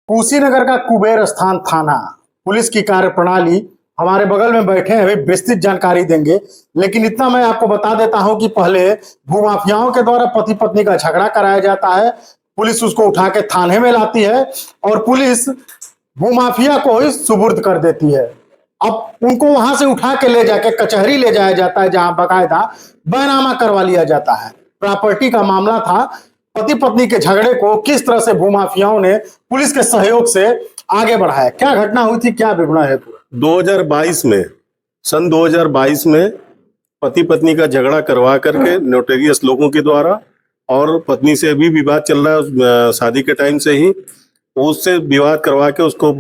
कुशीनगर का कुबेर स्थान थाना पुलिस की कार्यप्रणाली हमारे बगल में बैठे हैं, वे विस्तृत जानकारी देंगे। लेकिन इतना मैं आपको बता देता हूं कि पहले भूमाफियाओं के द्वारा पति पत्नी का झगड़ा कराया जाता है, पुलिस उसको उठा के थाने में लाती है और पुलिस भूमाफिया को ही सुपुर्द कर देती है। अब उनको वहां से उठा के ले जाके कचहरी ले जाया जाता है, जहां बाकायदा बैनामा करवा लिया जाता है। प्रॉपर्टी का मामला था, पति पत्नी के झगड़े को किस तरह से भूमाफियाओं ने पुलिस के सहयोग से आगे बढ़ाया, क्या घटना हुई थी, क्या विवरण है पूरा। 2022 में सन 2022 में पति पत्नी का झगड़ा करवा करके नोटेरियस लोगों के द्वारा, और पत्नी से अभी विवाद चल रहा है शादी के टाइम से ही, उससे विवाद करवा के उसको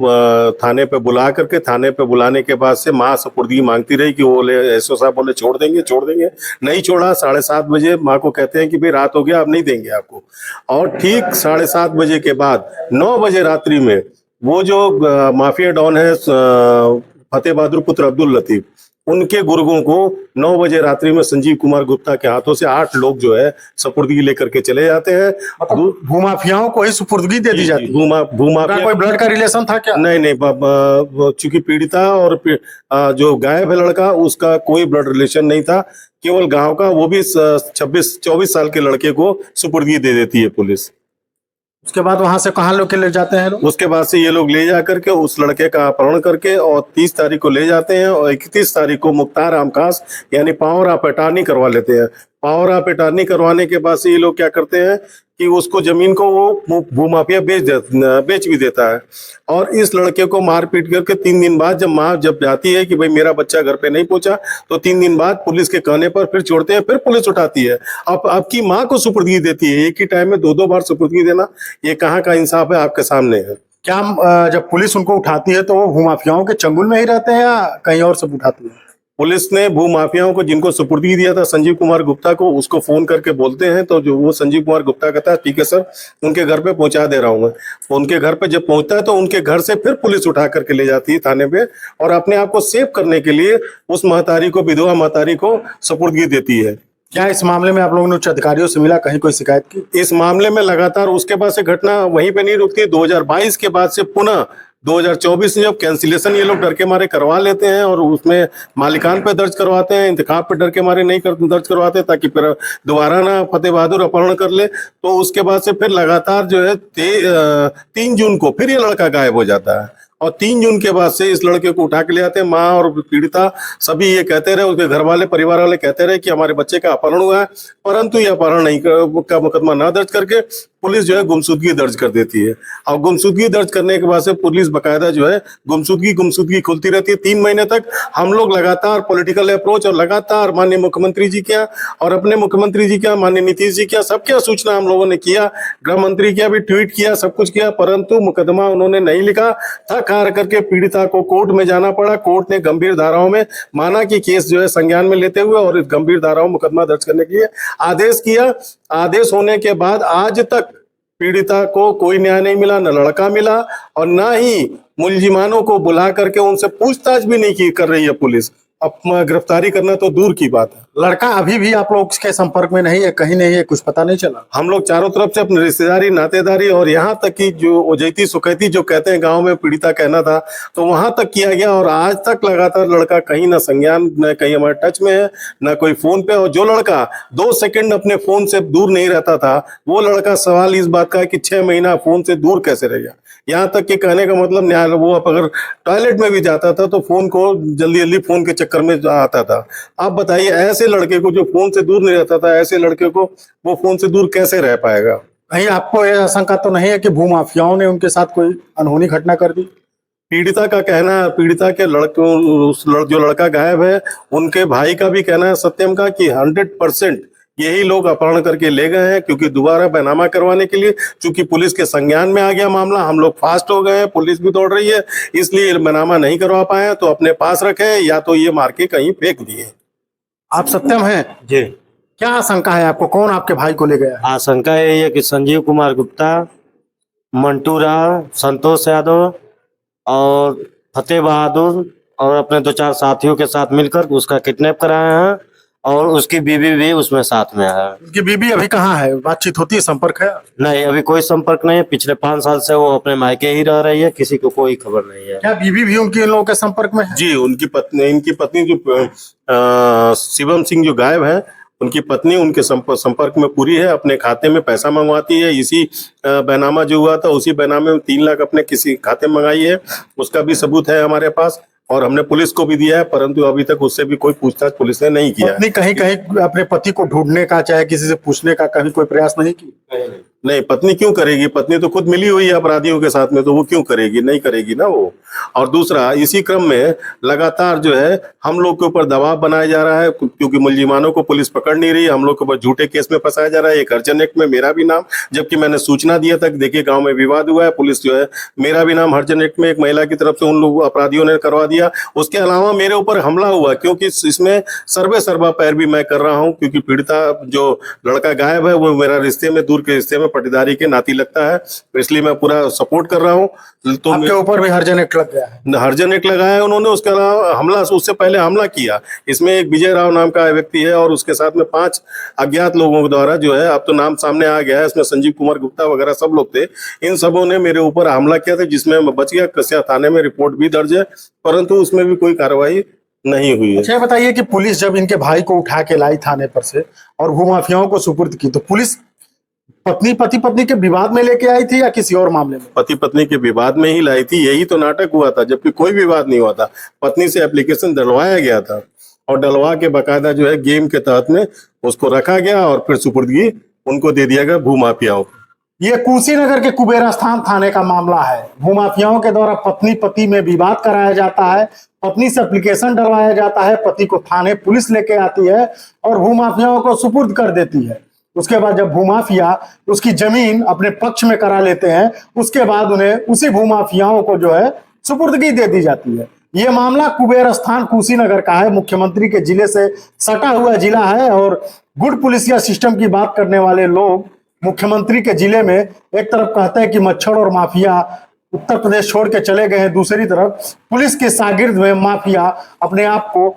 थाने पे बुला करके, थाने पे बुलाने के बाद से माँ सपुर्दगी मांगती रही कि वो बोले, एसओ साहब बोले छोड़ देंगे, नहीं छोड़ा। 7:30 बजे माँ को कहते हैं कि भाई रात हो गया, अब नहीं देंगे आपको। और ठीक 7:30 बजे के बाद 9 बजे रात्रि में वो जो माफिया डॉन है फतेह बहादुर पुत्र अब्दुल लतीफ, उनके गुर्गों को 9 बजे रात्रि में संजीव कुमार गुप्ता के हाथों से 8 लोग जो है सुपुर्दगी लेकर के चले जाते हैं। भूमाफियाओं को ही सुपुर्दगी दे दी जाती है। भूमाफिया कोई ब्लड का रिलेशन था क्या? नहीं, चूंकि पीड़िता और जो गायब है लड़का, उसका कोई ब्लड रिलेशन नहीं था, केवल गांव का, वो भी 24 साल के लड़के को सुपुर्दगी दे देती है पुलिस। उसके बाद वहां से कहाँ लोग के ले जाते हैं लोग? उसके बाद से ये लोग ले जा करके उस लड़के का अपहरण करके और 30 तारीख को ले जाते हैं और 31 तारीख को मुख्तार आमखास यानी पावर ऑफ अटॉर्नी करवा लेते हैं। पावर ऑफ अटॉर्नी करवाने के बाद से ये लोग क्या करते हैं कि उसको जमीन को वो भूमाफिया बेच भी देता है। और इस लड़के को मारपीट करके 3 दिन बाद जब माँ जाती है कि भाई मेरा बच्चा घर पे नहीं पहुंचा, तो 3 दिन बाद पुलिस के कहने पर फिर छोड़ते हैं, फिर पुलिस उठाती है। अब की माँ को सुपुर्दगी देती है, एक ही टाइम में 2-2 बार सुपुर्दगी देना, ये कहाँ का इंसाफ है, आपके सामने है। क्या जब पुलिस उनको उठाती है तो वो भूमाफियाओं के चंगुल में ही रहते हैं या कहीं और से उठाती है? पुलिस ने भूमाफियाओं को जिनको सुपुर्दगी दिया था संजीव कुमार गुप्ता को, उसको फोन करके बोलते हैं, तो जो वो संजीव कुमार गुप्ता कहता है ठीक है सर, उनके घर पे पहुंचा दे रहा हूं मैं। उनके घर पे जब पहुंचता है तो उनके घर से फिर पुलिस उठा करके ले जाती है थाने पे, और अपने आप को सेव करने के लिए उस महतारी को, विधवा महतारी को सुपुर्दगी देती है। क्या इस मामले में आप लोगों ने उच्च अधिकारियों से मिला, कहीं कोई शिकायत की? इस मामले में लगातार उसके बाद से घटना वहीं पे नहीं रुकती। 2022 के बाद से पुनः 2024 में जब कैंसिलेशन ये लोग डर के मारे करवा लेते हैं और उसमें मालिकान पे दर्ज करवाते हैं, इंतखाब पे डर के मारे नहीं दर्ज करवाते ताकि फिर दोबारा ना फतेह बहादुर अपहरण कर ले, तो उसके बाद से फिर लगातार जो है 3 जून को फिर ये लड़का गायब हो जाता है। और 3 जून के बाद से इस लड़के को उठा के ले आते हैं। माँ और पीड़िता सभी ये कहते रहे, उसके घर वाले, परिवार वाले कहते रहे कि हमारे बच्चे का अपहरण हुआ है, परंतु ये अपहरण नहीं का मुकदमा ना दर्ज करके पुलिस जो है गुमशुदगी दर्ज कर देती है। और गुमशुदगी दर्ज करने के बाद से पुलिस बकायदा जो है गुमशुदगी खुलती रहती है 3 महीने तक। हम लोग लगातार पॉलिटिकल अप्रोच और लगातार माननीय मुख्यमंत्री जी क्या और अपने मुख्यमंत्री जी क्या, माननीय नीतीश जी क्या, सबके सूचना हम लोगों ने किया, गृह मंत्री क्या भी ट्वीट किया, सब कुछ किया, परंतु मुकदमा उन्होंने नहीं लिखा। थक हार करके पीड़िता को कोर्ट में जाना पड़ा। कोर्ट ने गंभीर धाराओं में माना कि केस जो है संज्ञान में लेते हुए और इस गंभीर धाराओं मुकदमा दर्ज करने के लिए आदेश किया। आदेश होने के बाद आज तक पीड़िता को कोई न्याय नहीं मिला, न लड़का मिला, और न ही मुलजिमानों को बुला करके उनसे पूछताछ भी नहीं कर रही है पुलिस। अब गिरफ्तारी करना तो दूर की बात है। लड़का अभी भी आप लोग के संपर्क में नहीं है, कहीं नहीं है, कुछ पता नहीं चला? हम लोग चारों तरफ से अपनी रिश्तेदारी, नातेदारी और यहाँ तक कि जो ओजैती सुकैती जो कहते हैं गांव में पीड़िता कहना था, तो वहां तक किया गया, और आज तक लगातार लड़का कहीं ना संज्ञान, न कहीं हमारे टच में है, न कोई फोन पे। और जो लड़का 2 सेकंड अपने फोन से दूर नहीं रहता था, वो लड़का, सवाल इस बात का है कि 6 महीना फोन से दूर कैसे रह गया। यहाँ तक कि कहने का मतलब न्याय, वो अगर टॉयलेट में भी जाता था तो फोन को जल्दी जल्दी फोन के चक्कर में आता था। आप बताइए, ऐसे लड़के को जो फोन से दूर नहीं रहता था, ऐसे लड़के को वो फोन से दूर कैसे रह पाएगा? कहीं आपको यह आशंका तो नहीं है कि भूमाफियाओं ने उनके साथ कोई अनहोनी घटना कर दी? पीड़िता का कहना, पीड़िता के जो लड़का गायब है, उनके भाई का भी कहना है सत्यम का कि 100% यही लोग अपहरण करके ले गए हैं, क्योंकि दोबारा बैनामा करवाने के लिए, चूंकि पुलिस के संज्ञान में आ गया मामला, हम लोग फास्ट हो गए हैं, पुलिस भी दौड़ रही है, इसलिए बैनामा नहीं करवा पाए, तो अपने पास रखे या तो ये मार के कहीं फेंक दिए। आप सत्यम हैं जी। क्या आशंका है आपको, कौन आपके भाई को ले गया? आशंका यही है कि संजीव कुमार गुप्ता, मंटू राव, संतोष यादव और फतेह बहादुर और अपने 2-4 साथियों के साथ मिलकर उसका किडनैप कराया है और उसकी बीवी भी उसमें साथ में है। उनकी बीबी अभी कहाँ है, बातचीत होती है, संपर्क है? नहीं, अभी कोई संपर्क नहीं है। पिछले 5 साल से वो अपने मायके ही रह रही है, किसी को कोई खबर नहीं है। क्या बीबी भी उनकी इन लोगों के संपर्क में है? जी, इनकी पत्नी जो शिवम सिंह जो गायब है, उनकी पत्नी उनके संपर्क में पूरी है। अपने खाते में पैसा मंगवाती है। इसी बैनामा जो हुआ था, उसी बैनामे में 3 लाख अपने किसी खाते में मंगाई है। उसका भी सबूत है हमारे पास और हमने पुलिस को भी दिया है, परंतु अभी तक उससे भी कोई पूछताछ पुलिस ने नहीं किया है। पत्नी कहीं कहीं अपने पति को ढूंढने का, चाहे किसी से पूछने का कभी कोई प्रयास नहीं की? नहीं, पत्नी क्यों करेगी? पत्नी तो खुद मिली हुई है अपराधियों के साथ में, तो वो क्यों करेगी? नहीं करेगी ना वो। और दूसरा, इसी क्रम में लगातार जो है हम लोग के ऊपर दबाव बनाया जा रहा है, क्योंकि मुलजिमानों को पुलिस पकड़ नहीं रही। हम लोग के ऊपर झूठे केस में फंसाया जा रहा है। एक हरजन एक्ट में मेरा भी नाम, जबकि मैंने सूचना दिया था कि देखिए गांव में विवाद हुआ है, पुलिस जो है मेरा भी नाम हरजन एक्ट में एक महिला की तरफ से उन लोग अपराधियों ने करवा दिया। उसके अलावा मेरे ऊपर हमला हुआ, क्योंकि इसमें सर्वे सर्वा पैर भी मैं कर रहा हूँ, क्योंकि पीड़िता जो लड़का गायब है वो मेरा रिश्ते में, दूर के रिश्ते में पटीदारी के नाती लगता है, तो इसलिए मैं पूरा सपोर्ट कर रहा हूँ। तो आपके ऊपर भी हरजन एक्ट लग गया है? हरजन एक्ट लगाया है उन्होंने। उसके अलावा हमला, उससे पहले हमला किया। इसमें एक विजय राव नाम का व्यक्ति है और उसके साथ में 5 अज्ञात लोगों के द्वारा जो है, अब तो नाम सामने आ गया है, इसमें संजीव कुमार गुप्ता वगैरह सब लोग थे। इन सबों ने मेरे ऊपर हमला किया था, जिसमें मैं बच गया। कसिया थाने में रिपोर्ट भी दर्ज है, परंतु उसमें भी कोई कार्रवाई नहीं हुई है। अच्छा, बताइए कि पुलिस जब इनके भाई को उठा के लाई थाने पर से और भूमाफियाओं को सुपुर्द की, तो पुलिस पति पत्नी के विवाद में लेके आई थी या किसी और मामले में? पति पत्नी के विवाद में ही लाई थी। यही तो नाटक हुआ था, जबकि कोई विवाद नहीं हुआ था। पत्नी से एप्लीकेशन डलवाया गया था और डलवा के बाकायदा जो है गेम के तहत में उसको रखा गया और फिर सुपुर्दगी उनको दे दिया गया भूमाफियाओं को। ये कुशीनगर के कुबेरस्थान थाने का मामला है। भूमाफियाओं के द्वारा पति में विवाद कराया जाता है, पत्नी से एप्लीकेशन डलवाया जाता है, पति को थाने पुलिस लेके आती है और भूमाफियाओं को सुपुर्द कर देती है। उसके बाद जब भूमाफिया उसकी जमीन अपने पक्ष में करा लेते हैं, उसके बाद उन्हें उसी भूमाफियाओं को जो है सुपुर्दगी दे दी जाती है। ये मामला कुबेरस्थान कुशीनगर का है। मुख्यमंत्री के जिले से सटा हुआ जिला है और गुड पुलिसिया सिस्टम की बात करने वाले लोग मुख्यमंत्री के जिले में एक तरफ कहते हैं कि मच्छर और माफिया उत्तर प्रदेश छोड़ के चले गए हैं, दूसरी तरफ पुलिस के शागिर्द में माफिया अपने आप को